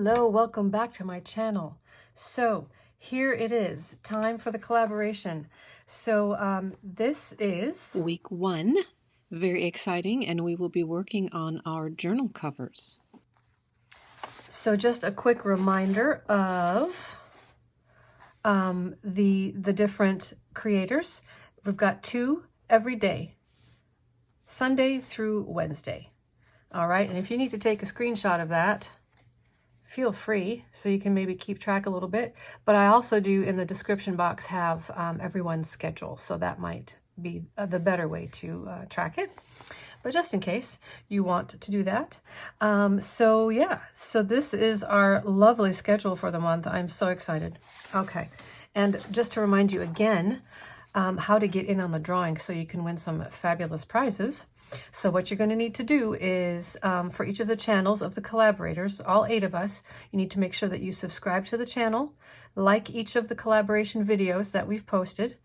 Hello, welcome back to my channel. So here it is, time for the collaboration. So this is week 1, very exciting, and we will be working on our journal covers. So just a quick reminder of the different creators. We've got 2 every day, Sunday through Wednesday. All right, and if you need to take a screenshot of that, feel free, so you can maybe keep track a little bit. But I also do, in the description box, have everyone's schedule, so that might be the better way to track it. But just in case you want to do that. So yeah, so this is our lovely schedule for the month. I'm so excited. Okay, and just to remind you again, how to get in on the drawing so you can win some fabulous prizes. So what you're going to need to do is, for each of the channels of the collaborators, all 8 of us, you need to make sure that you subscribe to the channel, like each of the collaboration videos that we've posted,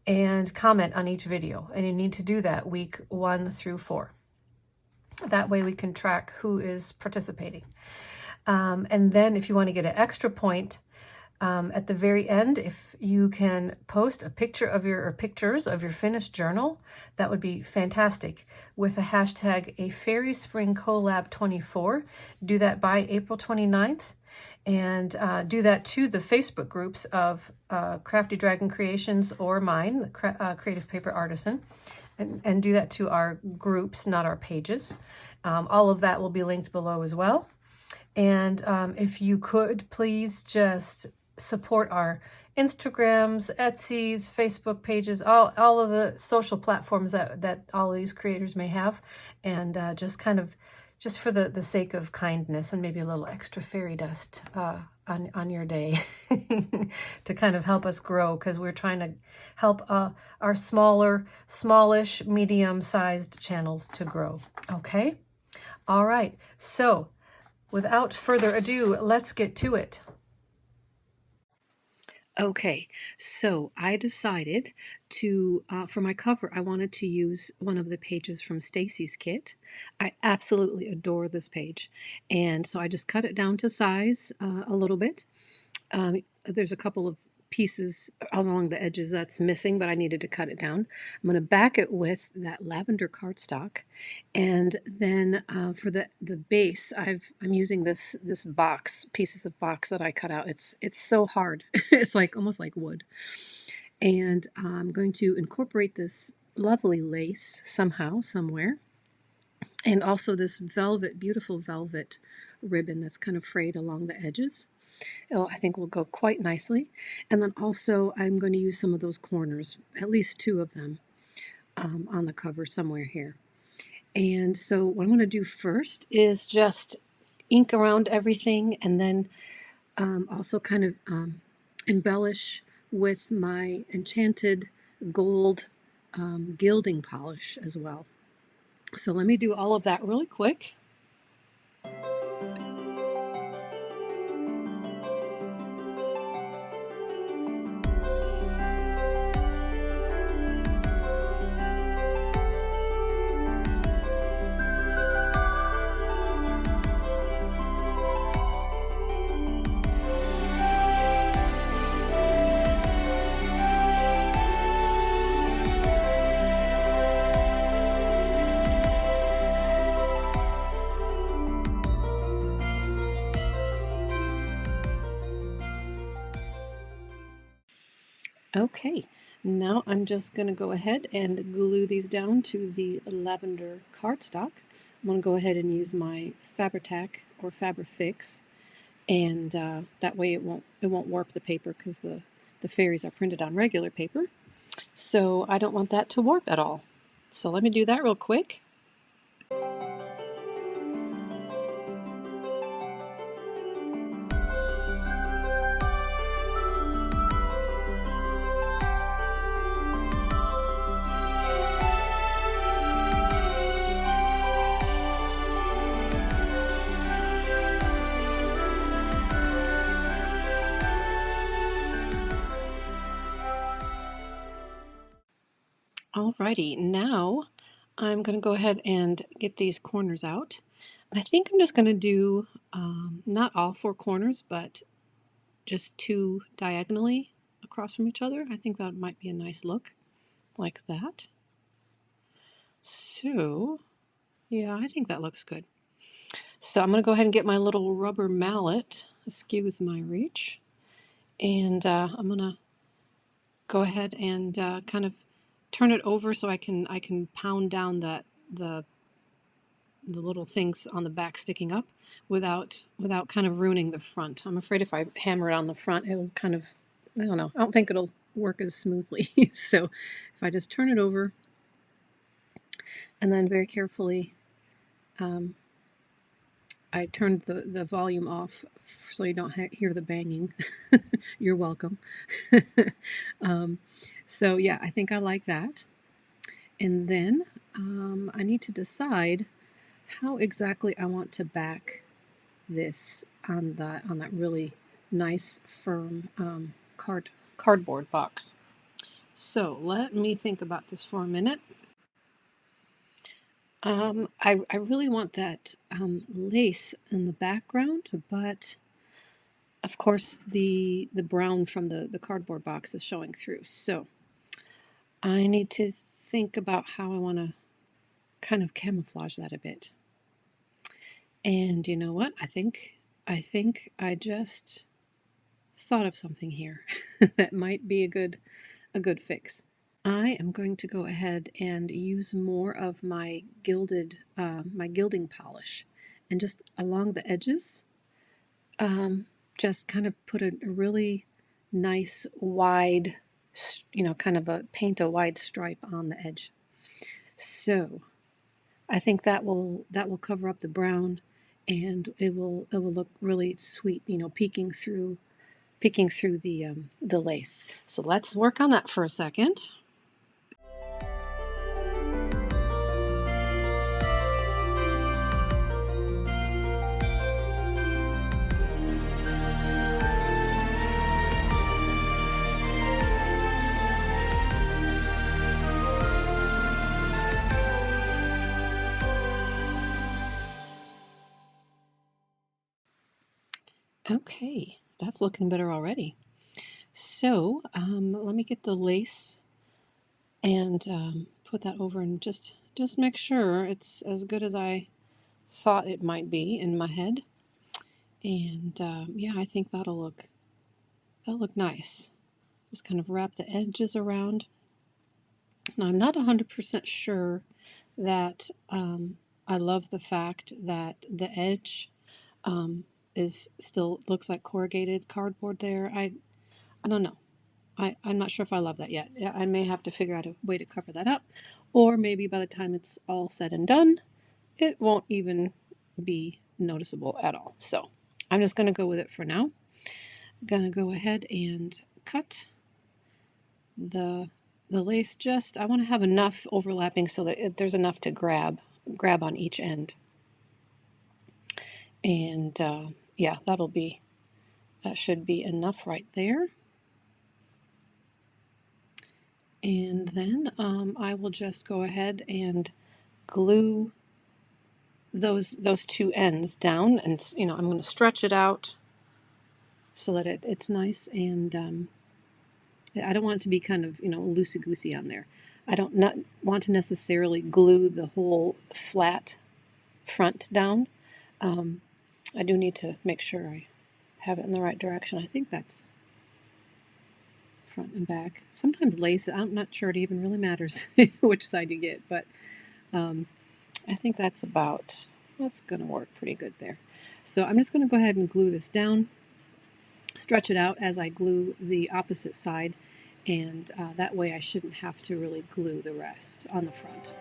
and comment on each video. And you need to do that week 1 through 4. That way we can track who is participating. And then if you want to get an extra point, at the very end, if you can post a picture of your, or pictures of your finished journal, that would be fantastic, with the hashtag A Fairy Spring Collab 24. Do that by April 29th, and do that to the Facebook groups of Crafty Dragon Creations or mine, Creative Paper Artisan, and do that to our groups, not our pages. All of that will be linked below as well. And if you could, please just support our Instagrams, Etsy's, Facebook pages, all of the social platforms that all of these creators may have, and just for the sake of kindness and maybe a little extra fairy dust on your day to kind of help us grow, because we're trying to help our smallish, medium-sized channels to grow. Okay? All right. So without further ado, let's get to it. Okay, so I decided to, for my cover, I wanted to use one of the pages from Stacy's kit. I absolutely adore this page, and so I just cut it down to size a little bit. There's a couple of pieces along the edges that's missing, but I needed to cut it down. I'm going to back it with that lavender cardstock, and then for the base, I'm using this pieces of box that I cut out. It's so hard. It's like almost like wood, and I'm going to incorporate this lovely lace somehow, somewhere, and also this velvet, beautiful velvet ribbon that's kind of frayed along the edges. I think will go quite nicely. And then also I'm going to use some of those corners, at least 2 of them, on the cover somewhere here. And so what I'm going to do first is just ink around everything, and then also kind of embellish with my enchanted gold gilding polish as well. So let me do all of that really quick. Okay, now I'm just going to go ahead and glue these down to the lavender cardstock. I'm going to go ahead and use my Fabri-Tac or Fabri-Fix, and that way it won't warp the paper, because the fairies are printed on regular paper. So I don't want that to warp at all. So let me do that real quick. Alrighty, now I'm going to go ahead and get these corners out. And I think I'm just going to do not all four corners, but just two diagonally across from each other. I think that might be a nice look, like that. So, yeah, I think that looks good. So I'm going to go ahead and get my little rubber mallet, excuse my reach, and I'm going to go ahead and kind of turn it over so I can pound down the little things on the back sticking up without kind of ruining the front. I'm afraid if I hammer it on the front, it will kind of, I don't know, I don't think it'll work as smoothly. So if I just turn it over and then very carefully, I turned the volume off so you don't hear the banging. You're welcome. So yeah, I think I like that. And then I need to decide how exactly I want to back this on that really nice firm cardboard box. So let me think about this for a minute. I really want that lace in the background, but of course the brown from the cardboard box is showing through. So I need to think about how I want to kind of camouflage that a bit. And you know what? I think I just thought of something here that might be a good fix. I am going to go ahead and use more of my gilding polish, and just along the edges, just kind of put a really nice wide, kind of paint a wide stripe on the edge. So I think that will cover up the brown, and it will look really sweet, peeking through the lace. So let's work on that for a second. Okay, that's looking better already. So let me get the lace and put that over, and just make sure it's as good as I thought it might be in my head. And yeah, I think that'll look nice. Just kind of wrap the edges around. Now I'm not 100% sure that I love the fact that the edge is still looks like corrugated cardboard there. I don't know. I'm not sure if I love that yet. I may have to figure out a way to cover that up, or maybe by the time it's all said and done, it won't even be noticeable at all. So I'm just going to go with it for now. I'm going to go ahead and cut the lace. Just I want to have enough overlapping so that there's enough to grab on each end. And yeah, that should be enough right there. And then I will just go ahead and glue those two ends down, and I'm going to stretch it out so that it's nice, and I don't want it to be kind of loosey-goosey on there. I don't not want to necessarily glue the whole flat front down. I do need to make sure I have it in the right direction. I think that's front and back. Sometimes lace, I'm not sure it even really matters which side you get, but I think that's going to work pretty good there. So I'm just going to go ahead and glue this down, stretch it out as I glue the opposite side, and that way I shouldn't have to really glue the rest on the front.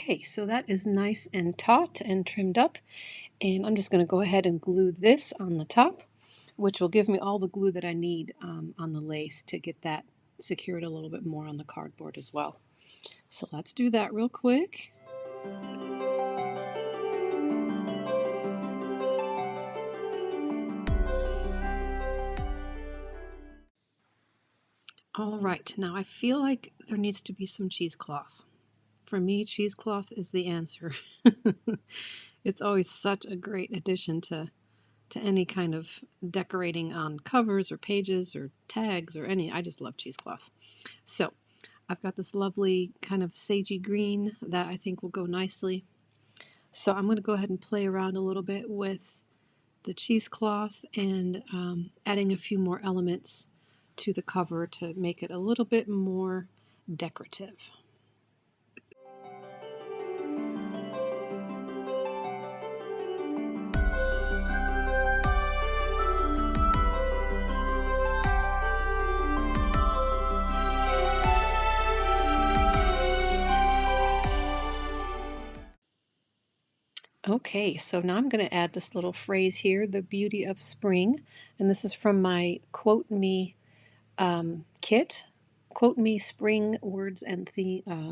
Okay, so that is nice and taut and trimmed up, and I'm just going to go ahead and glue this on the top, which will give me all the glue that I need on the lace to get that secured a little bit more on the cardboard as well. So let's do that real quick. All right, now I feel like there needs to be some cheesecloth. For me, cheesecloth is the answer. It's always such a great addition to any kind of decorating on covers or pages or tags or any. I just love cheesecloth. So I've got this lovely kind of sagey green that I think will go nicely. So I'm going to go ahead and play around a little bit with the cheesecloth and adding a few more elements to the cover to make it a little bit more decorative. Okay, so now I'm going to add this little phrase here, the beauty of spring, and this is from my Quote Me kit, Quote Me Spring Words and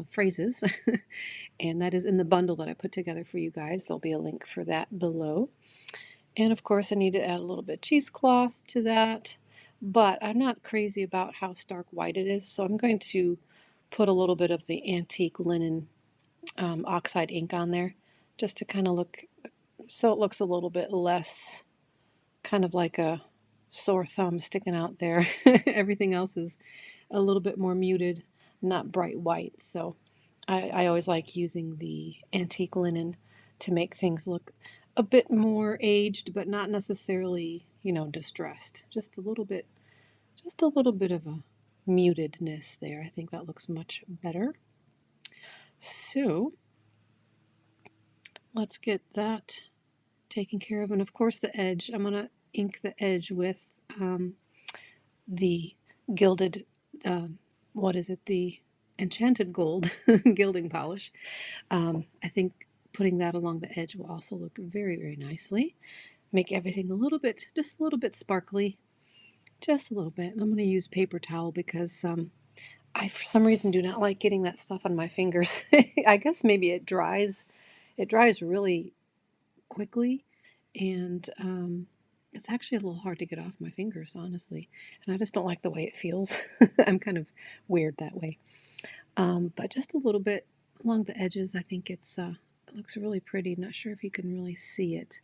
Phrases, and that is in the bundle that I put together for you guys. There'll be a link for that below. And of course I need to add a little bit of cheesecloth to that, but I'm not crazy about how stark white it is, so I'm going to put a little bit of the antique linen oxide ink on there just to kind of look, so it looks a little bit less kind of like a sore thumb sticking out there. Everything else is a little bit more muted, not bright white. So I always like using the antique linen to make things look a bit more aged, but not necessarily, distressed. Just a little bit of a mutedness there. I think that looks much better. So let's get that taken care of. And of course the edge, I'm going to ink the edge with the gilded, the enchanted gold gilding polish. I think putting that along the edge will also look very, very nicely. Make everything just a little bit sparkly, just a little bit. And I'm going to use paper towel because I, for some reason, do not like getting that stuff on my fingers. I guess maybe it dries really quickly, and it's actually a little hard to get off my fingers, honestly, and I just don't like the way it feels. I'm kind of weird that way. But just a little bit along the edges. I think it looks really pretty. Not sure if you can really see it,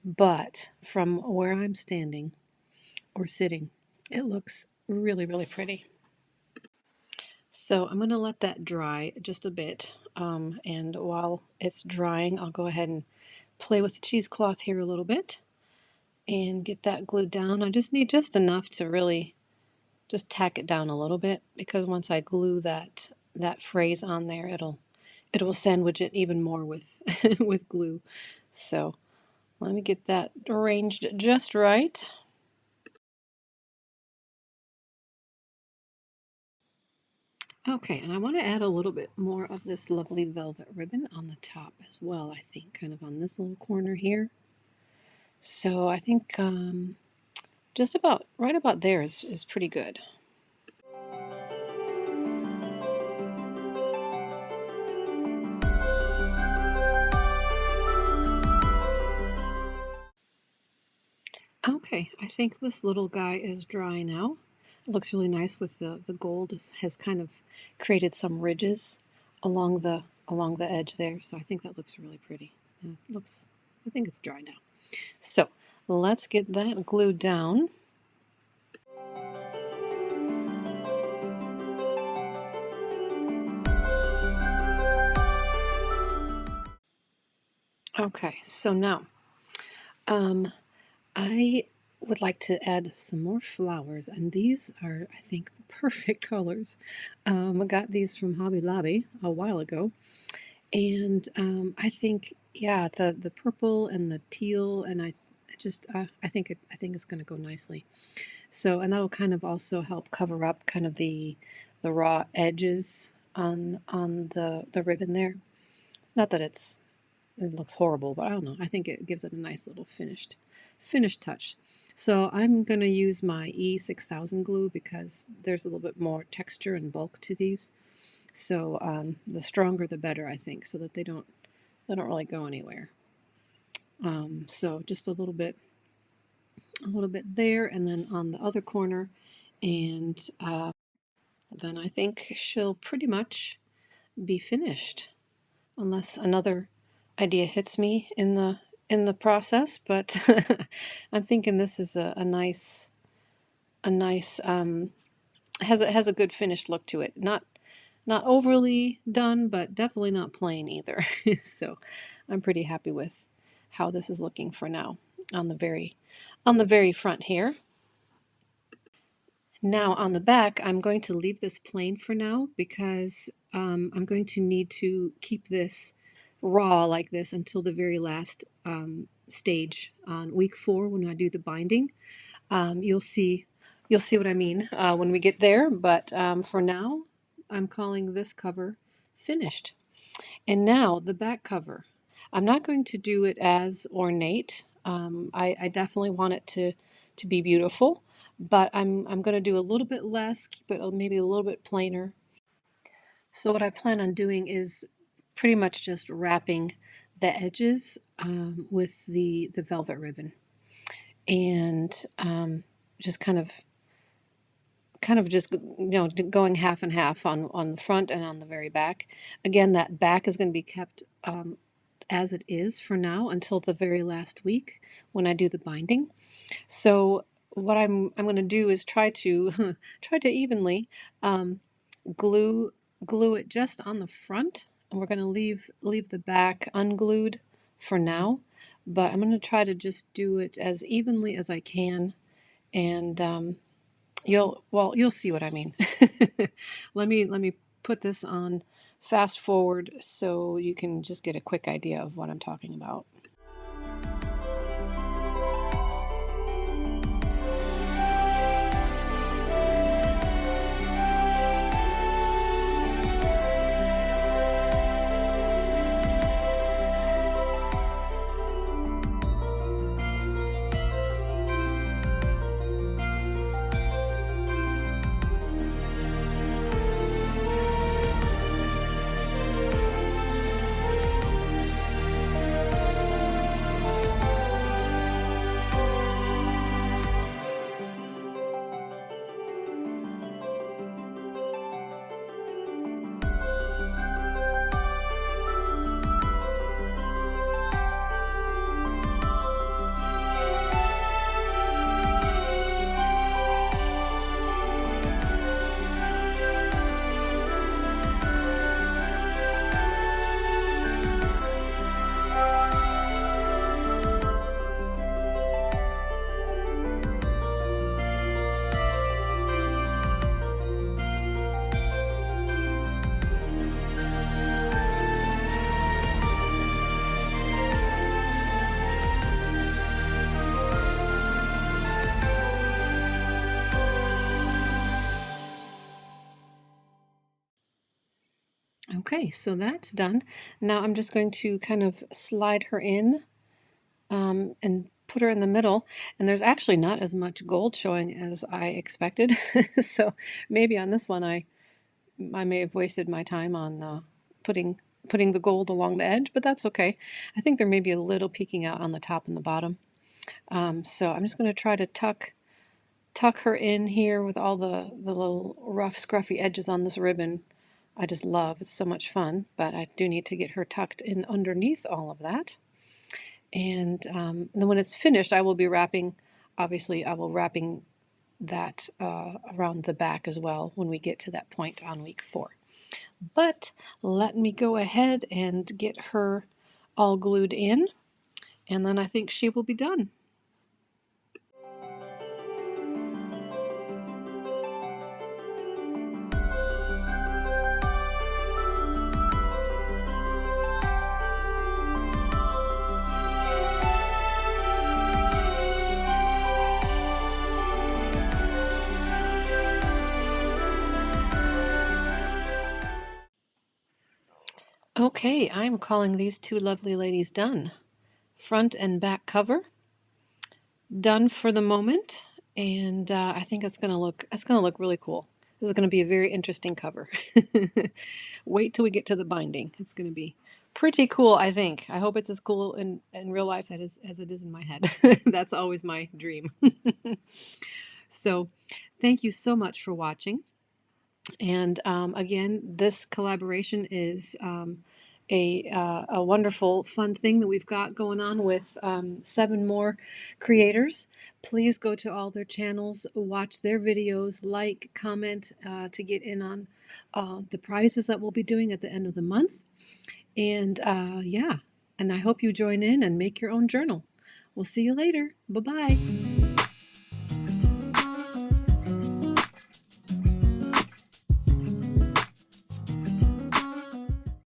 but from where I'm standing or sitting, it looks really, really pretty. So I'm going to let that dry just a bit, and while it's drying, I'll go ahead and play with the cheesecloth here a little bit and get that glued down. I just need just enough to really just tack it down a little bit, because once I glue that phrase on there, it will sandwich it even more with with glue. So let me get that arranged just right. Okay, and I want to add a little bit more of this lovely velvet ribbon on the top as well, I think, kind of on this little corner here. So I think just about right about there is pretty good. Okay, I think this little guy is dry now. It looks really nice with the gold has kind of created some ridges along the edge there. So I think that looks really pretty. And I think it's dry now. So let's get that glued down. Okay, so now I would like to add some more flowers, and these are, I think, the perfect colors. I got these from Hobby Lobby a while ago, and I think, yeah, the purple and the teal, and I think it's going to go nicely. So, and that'll kind of also help cover up kind of the raw edges on the ribbon there. Not that it looks horrible, but I don't know. I think it gives it a nice little finished touch. So I'm going to use my E6000 glue because there's a little bit more texture and bulk to these. So the stronger the better, I think, so that they don't really go anywhere. So just a little bit there, and then on the other corner, and then I think she'll pretty much be finished, unless another idea hits me in the process. But I'm thinking this is a nice has a good finished look to it. Not overly done, but definitely not plain either. So I'm pretty happy with how this is looking for now on the very front here. Now on the back, I'm going to leave this plain for now because I'm going to need to keep this raw like this until the very last stage on week 4 when I do the binding. You'll see what I mean when we get there, but for now, I'm calling this cover finished. And now the back cover. I'm not going to do it as ornate. I definitely want it to be beautiful, but I'm going to do a little bit less, keep it maybe a little bit plainer. So what I plan on doing is pretty much just wrapping the edges with the velvet ribbon, and just kind of just going half and half on the front and on the very back. Again, that back is going to be kept as it is for now until the very last week when I do the binding. So what I'm going to do is try to evenly glue it just on the front, and we're going to leave the back unglued for now. But I'm going to try to just do it as evenly as I can, and you'll see what I mean. Let me put this on fast forward so you can just get a quick idea of what I'm talking about. Okay, so that's done. Now I'm just going to kind of slide her in and put her in the middle. And there's actually not as much gold showing as I expected. So maybe on this one I may have wasted my time on putting the gold along the edge, but that's okay. I think there may be a little peeking out on the top and the bottom. So I'm just going to try to tuck her in here with all the little rough, scruffy edges on this ribbon. I just love. It's so much fun, but I do need to get her tucked in underneath all of that. And then when it's finished, I will be wrapping, obviously I will wrapping that around the back as well when we get to that point on week 4. But let me go ahead and get her all glued in, and then I think she will be done. Okay, I'm calling these two lovely ladies done. Front and back cover done for the moment, and I think it's gonna look really cool. This is gonna be a very interesting cover. Wait till we get to the binding. It's gonna be pretty cool, I think. I hope it's as cool in real life as it is in my head. That's always my dream. So, thank you so much for watching. And again, this collaboration is a wonderful, fun thing that we've got going on with 7 more creators. Please go to all their channels, watch their videos, like, comment to get in on the prizes that we'll be doing at the end of the month. And yeah, and I hope you join in and make your own journal. We'll see you later. Bye-bye.